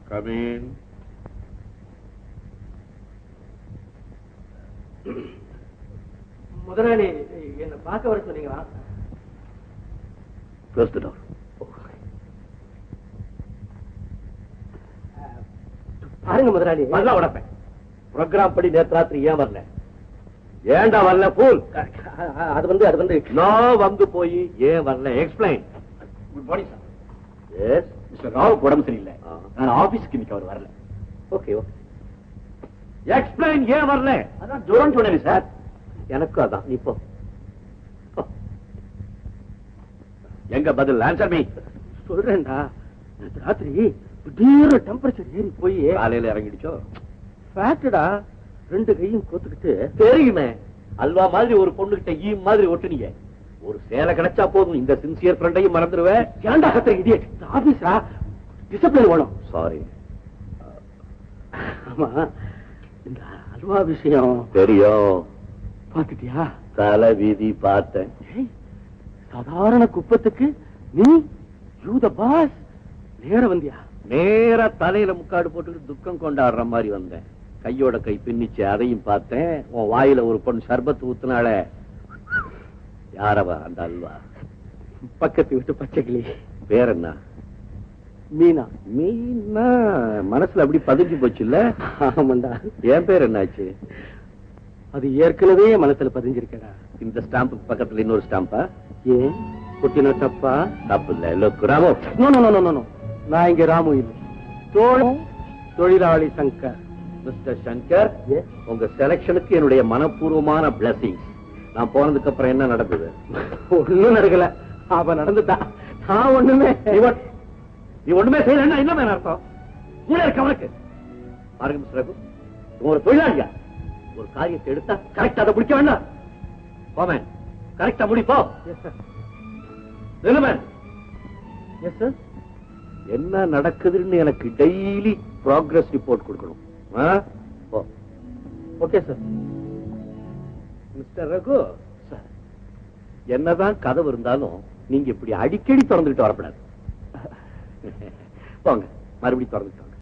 Come in. முதலாளி என்ன பார்க்க வர சொன்னீங்களா? Close the door. பாருங்க முதலாளி. நல்லா உடப்பேன். ப்ரோக்ராம் படி நேற்று ராத்திரி ஏன் வரல? ஏண்டா வரல? ஃபூல். அது வந்து நான் வந்து போய் ஏன் வரல? Explain. Good morning sir. S mister Rao உடம்பு சரியில்லை. நான் ஆபீஸ்க்கு இன்னைக்கு அவர் வரல. Okay okay. எக்ஸ்பிளைன் ஏன் வரல? அதான் ஜுரம் சொன்னேன் சார். எனக்கும் அதான். நீ போ. எங்க பதில்? Answer me. சொல்றேன்டா. ராத்திரி திடீர்னு டெம்பரேச்சர் ஏறி போய் காலையில இறங்கிடுச்சோ? ஃபேக்டடா. ரெண்டு கையும் கோத்துக்கிட்டு. தெரியுமே, அல்வா மாதிரி ஒரு பொண்ணுகிட்ட ஈ மாதிரி ஒட்டுனீங்க. ஒரு சேலை கிடைச்சா போதும், இந்த சின்சியர் ஃப்ரெண்டையும் மறந்துடுவேன். ஏன்டா கத்துற இடியட்? ஆபீஸா டிசிப்ளின் வேணும். சாரி. ஆமா, இந்த அல்வா விஷயம் தெரியும். பாத்துட்டியா? தலை வீதி பார்த்தேன். சாதாரண குப்பத்துக்கு நீ யூத பாஸ் நேர வந்தியா? நேரா தலையில முக்காடு போட்டுக்கிட்டு துக்கம் கொண்டாடுற மாதிரி வந்தேன். கையோட கை பின்னிச்சு, அதையும் பார்த்தேன். உன் வாயில ஒரு பொண்ணு சர்பத்து ஊத்துனால. யாரவா அந்த அல்வா? பக்கத்து விட்டு பச்சைக்கிளி. பேர் என்ன? மீனா. மீனா மனசுல அப்படி பதிஞ்சு போச்சு இல்ல? ஆமாண்டா. என் பேர் என்னாச்சு? அது ஏற்கனவே மனசுல பதிஞ்சிருக்கடா. இந்த ஸ்டாம்புக்கு பக்கத்துல இன்னொரு ஸ்டாம்பா? ஏன் குட்டின தப்பா? தப்பு இல்ல. லோக் Ramu. No no no no. நான் இங்க ராமு இல்லை. தோழம் தொழிலாளி சங்கர். மிஸ்டர் சங்கர், உங்க செலக்ஷனுக்கு என்னுடைய மனப்பூர்வமான பிளஸிங்ஸ். நான் போனதுக்கு அப்புறம் என்ன நடந்தது? ஒண்ணும் நடக்கல. அவ நடந்துட்டா. நான் ஒண்ணுமே நீ ஒண்ணுமே செய்யலன்னா என்ன அர்த்தம்? கூட இருக்க அவனுக்கு பாருங்க மிஸ்டர் ரகு, ஒரு தொழிலாளியா ஒரு காரியத்தை எடுத்தா கரெக்டா அதை முடிக்க வேண்டாம். போமேன், கரெக்டா முடிப்போ. Yes sir. என்ன நடக்குதுன்னு எனக்கு டெய்லி ப்ராக்ரஸ் ரிப்போர்ட் கொடுக்கணும். Okay sir. Mister Raghu sir, என்னதான் கதவு இருந்தாலும் நீங்க இப்படி அடிக்கடி திறந்துட்டு வரப்படாது. போங்க, மறுபடியும் திறந்துட்டு